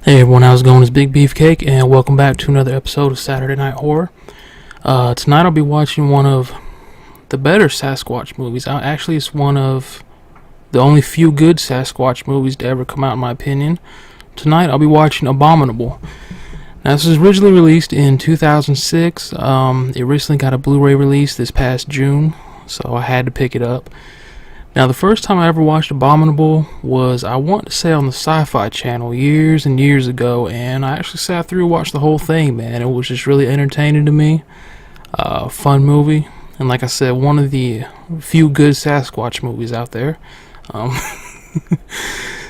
Hey everyone, how's it going? It's Big Beefcake, and welcome back to another episode of Saturday Night Horror. Tonight I'll be watching one of the better Sasquatch movies. Actually, it's one of the only few good Sasquatch movies to ever come out, in my opinion. Tonight I'll be watching Abominable. Now, this was originally released in 2006. It recently got a Blu-ray release this past June, so I had to pick it up. Now, the first time I ever watched Abominable was, I want to say, on the Sci-Fi Channel years and years ago, and I actually sat through and watched the whole thing, man. It was just really entertaining to me. Fun movie, and like I said, one of the few good Sasquatch movies out there.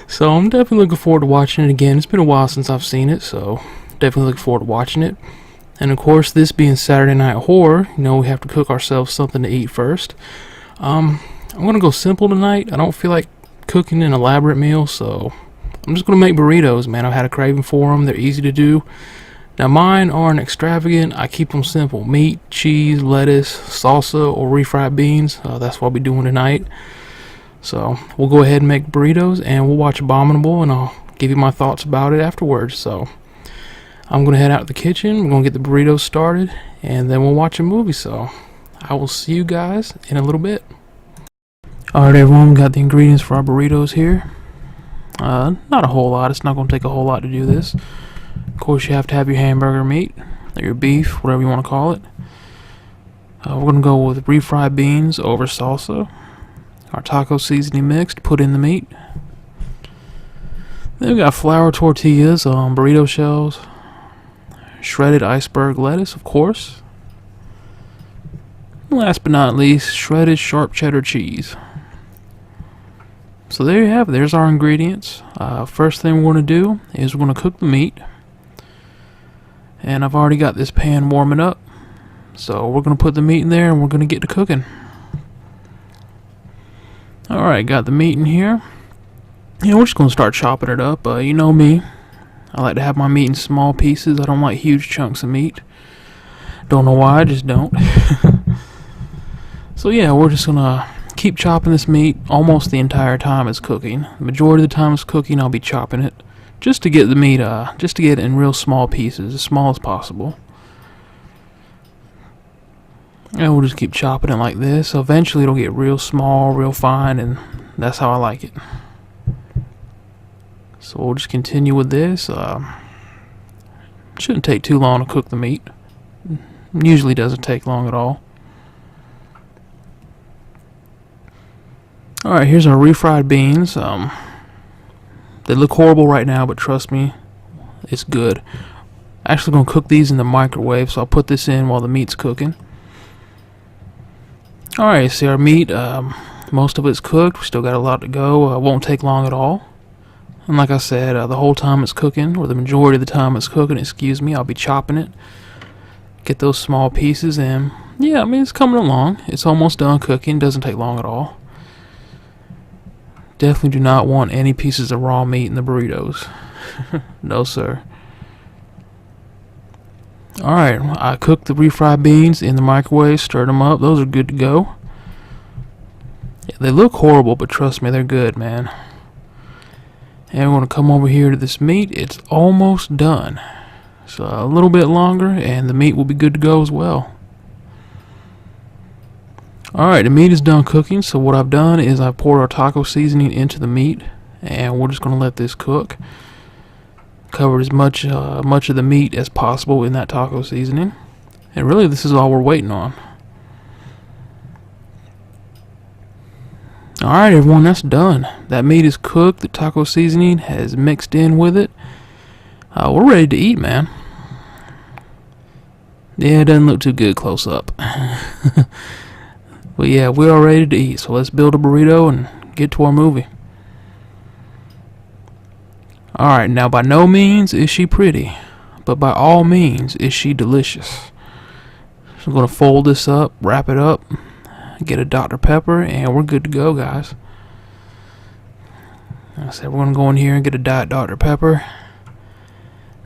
So I'm definitely looking forward to watching it again. It's been a while since I've seen it, so definitely looking forward to watching it. And of course, this being Saturday Night Horror, you know, we have to cook ourselves something to eat first. I'm going to go simple tonight. I don't feel like cooking an elaborate meal, so I'm just going to make burritos, man. I've had a craving for them. They're easy to do. Now, mine aren't extravagant. I keep them simple. Meat, cheese, lettuce, salsa, or refried beans. That's what I'll be doing tonight. So we'll go ahead and make burritos, and we'll watch Abominable, and I'll give you my thoughts about it afterwards. So I'm going to head out to the kitchen. We're going to get the burritos started, and then we'll watch a movie. So I will see you guys in a little bit. Alright everyone, we got the ingredients for our burritos here. Not a whole lot. It's not going to take a whole lot to do this. Of course, you have to have your hamburger meat, or your beef, whatever you want to call it. We're going to go with refried beans over salsa. Our taco seasoning mix to put in the meat. Then we got flour tortillas, burrito shells, shredded iceberg lettuce, of course. Last but not least, shredded sharp cheddar cheese. So there you have it. There's our ingredients. First thing we're going to do is we're going to cook the meat. And I've already got this pan warming up. So we're going to put the meat in there and we're going to get to cooking. Alright, got the meat in here. And we're just going to start chopping it up. You know me. I like to have my meat in small pieces. I don't like huge chunks of meat. Don't know why, I just don't. So yeah, we're just going to keep chopping this meat almost the entire time it's cooking. The majority of the time it's cooking, I'll be chopping it just to get the meat, just to get it in real small pieces, as small as possible. And we'll just keep chopping it like this. So eventually it'll get real small, real fine, and that's how I like it. So we'll just continue with this. Shouldn't take too long to cook the meat. Usually doesn't take long at all. Alright, here's our refried beans. They look horrible right now, but trust me, it's good. Actually going to cook these in the microwave, so I'll put this in while the meat's cooking. Alright, see our meat, most of it's cooked. We still got a lot to go. It won't take long at all. And like I said, the whole time it's cooking, or the majority of the time it's cooking, excuse me, I'll be chopping it. Get those small pieces, and yeah, I mean, it's coming along. It's almost done cooking. Doesn't take long at all. Definitely do not want any pieces of raw meat in the burritos. No, sir. Alright, I cooked the refried beans in the microwave, stirred them up. Those are good to go. Yeah, they look horrible, but trust me, they're good, man. And we're going to come over here to this meat. It's almost done. So a little bit longer, and the meat will be good to go as well. Alright, the meat is done cooking, so what I've done is I've poured our taco seasoning into the meat, and we're just going to let this cook. Cover as much of the meat as possible in that taco seasoning. And really, this is all we're waiting on. Alright everyone, that's done. That meat is cooked, the taco seasoning has mixed in with it. We're ready to eat, man. Yeah, it doesn't look too good close up. But yeah, we are ready to eat, so let's build a burrito and get to our movie. Alright, now by no means is she pretty, but by all means is she delicious. So I'm going to fold this up, wrap it up, get a Dr. Pepper, and we're good to go, guys. Like I said, we're going to go in here and get a Diet Dr. Pepper.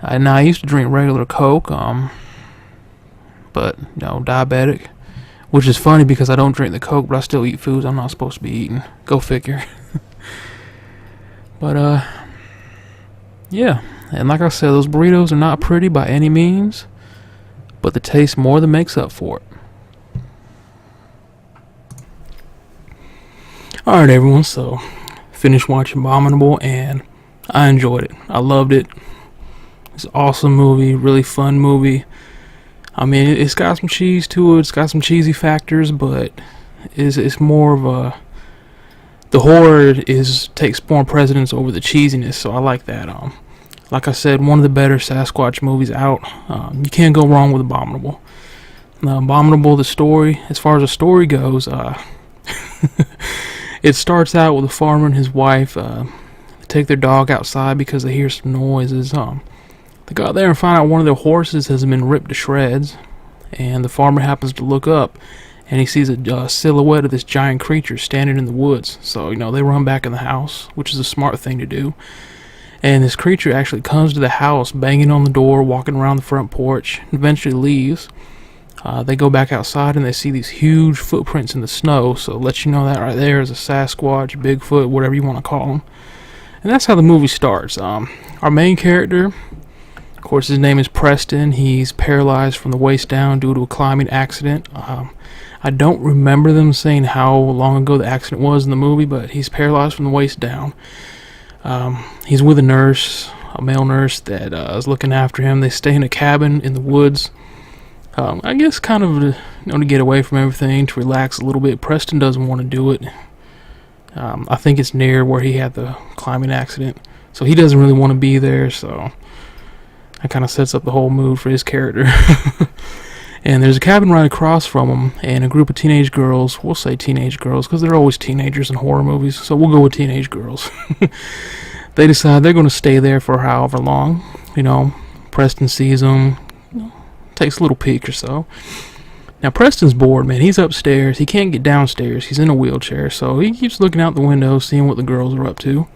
Now, I used to drink regular Coke, but, you know, diabetic. Which is funny because I don't drink the Coke, but I still eat foods I'm not supposed to be eating. Go figure. But, yeah, And like I said, those burritos are not pretty by any means, but the taste more than makes up for it. Alright everyone, so finished watching Abominable and I enjoyed it. I loved it. It's an awesome movie, really fun movie. I mean, it's got some cheese to it, it's got some cheesy factors, but it's more of a... The horror takes more precedence over the cheesiness, so I like that. Like I said, one of the better Sasquatch movies out. You can't go wrong with Abominable. Abominable, the story, as far as the story goes, it starts out with a farmer and his wife. They take their dog outside because they hear some noises. They go out there and find out one of their horses has been ripped to shreds, and the farmer happens to look up and he sees a silhouette of this giant creature standing in the woods. So, they run back in the house, which is a smart thing to do. And this creature actually comes to the house, banging on the door, walking around the front porch, and eventually leaves. They go back outside and they see these huge footprints in the snow, so it lets you know that right there is a Sasquatch, Bigfoot, whatever you want to call them. And that's how the movie starts. Our main character, of course, his name is Preston. He's paralyzed from the waist down due to a climbing accident. I don't remember them saying how long ago the accident was in the movie, but he's paralyzed from the waist down. He's with a nurse, a male nurse that is looking after him. They stay in a cabin in the woods. I guess kind of to get away from everything, to relax a little bit. Preston doesn't want to do it. I think it's near where he had the climbing accident, so he doesn't really want to be there, so that kind of sets up the whole mood for his character. And there's a cabin right across from him, and a group of teenage girls, we'll say teenage girls, because they're always teenagers in horror movies, so we'll go with teenage girls. They decide they're going to stay there for however long. Preston sees them, takes a little peek or so. Now, Preston's bored, man. He's upstairs. He can't get downstairs. He's in a wheelchair, so he keeps looking out the window, seeing what the girls are up to.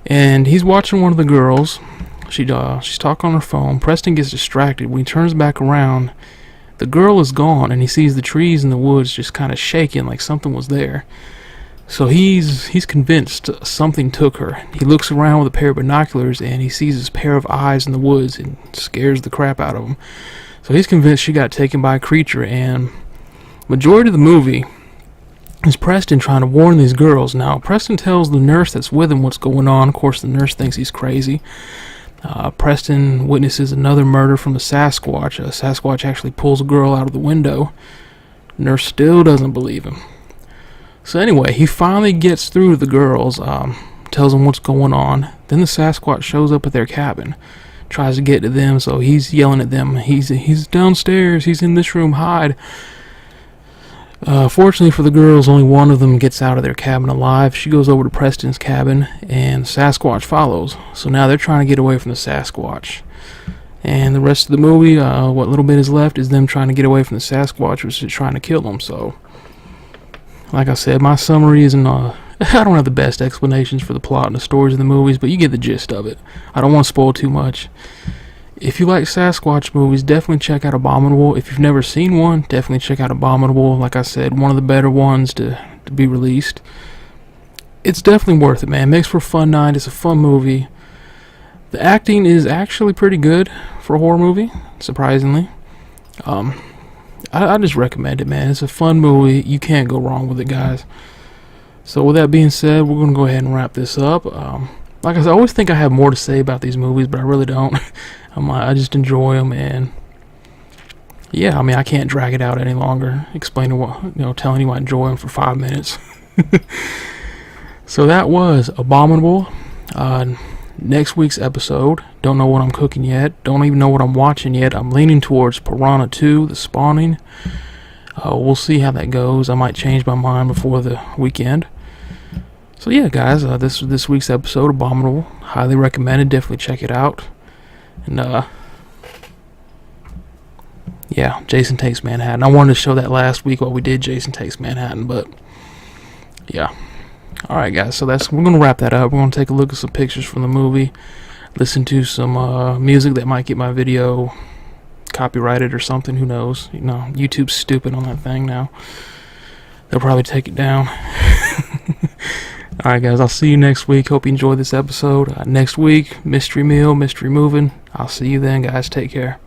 And he's watching one of the girls. She's talking on her phone. Preston gets distracted. When he turns back around, the girl is gone, and he sees the trees in the woods just kind of shaking like something was there. So he's convinced something took her. He looks around with a pair of binoculars, and he sees this pair of eyes in the woods and scares the crap out of him. So he's convinced she got taken by a creature, and majority of the movie is Preston trying to warn these girls. Now, Preston tells the nurse that's with him what's going on. Of course, the nurse thinks he's crazy. Preston witnesses another murder from a Sasquatch. A Sasquatch actually pulls a girl out of the window. Nurse still doesn't believe him. So anyway, he finally gets through to the girls, tells them what's going on. Then the Sasquatch shows up at their cabin, tries to get to them, so he's yelling at them. He's downstairs, he's in this room, hide. Fortunately for the girls, only one of them gets out of their cabin alive. She goes over to Preston's cabin, and Sasquatch follows. So now they're trying to get away from the Sasquatch. And the rest of the movie, what little bit is left, is them trying to get away from the Sasquatch, which is trying to kill them. So, like I said, my summary isn't... I don't have the best explanations for the plot and the stories of the movies, but you get the gist of it. I don't want to spoil too much. If you like Sasquatch movies, definitely check out Abominable. If you've never seen one, definitely check out Abominable. Like I said, one of the better ones to be released. It's definitely worth it, man. It makes for a fun night. It's a fun movie. The acting is actually pretty good for a horror movie, surprisingly. I just recommend it, man. It's a fun movie. You can't go wrong with it, guys. So with that being said, we're going to go ahead and wrap this up. Like I said, I always think I have more to say about these movies, but I really don't. I just enjoy them, and yeah, I mean, I can't drag it out any longer, explaining what, telling you I enjoy them for 5 minutes. So that was Abominable. Next week's episode, don't know what I'm cooking yet, don't even know what I'm watching yet. I'm leaning towards Piranha 2, The Spawning. We'll see how that goes. I might change my mind before the weekend. So yeah, guys, this week's episode, Abominable. Highly recommended. Definitely check it out. And yeah, Jason Takes Manhattan. I wanted to show that last week while we did Jason Takes Manhattan, but yeah. All right, guys. So we're gonna wrap that up. We're gonna take a look at some pictures from the movie, listen to some music that might get my video copyrighted or something. Who knows? YouTube's stupid on that thing now. They'll probably take it down. Alright, guys, I'll see you next week. Hope you enjoyed this episode. Next week, mystery meal, mystery moving. I'll see you then, guys. Take care.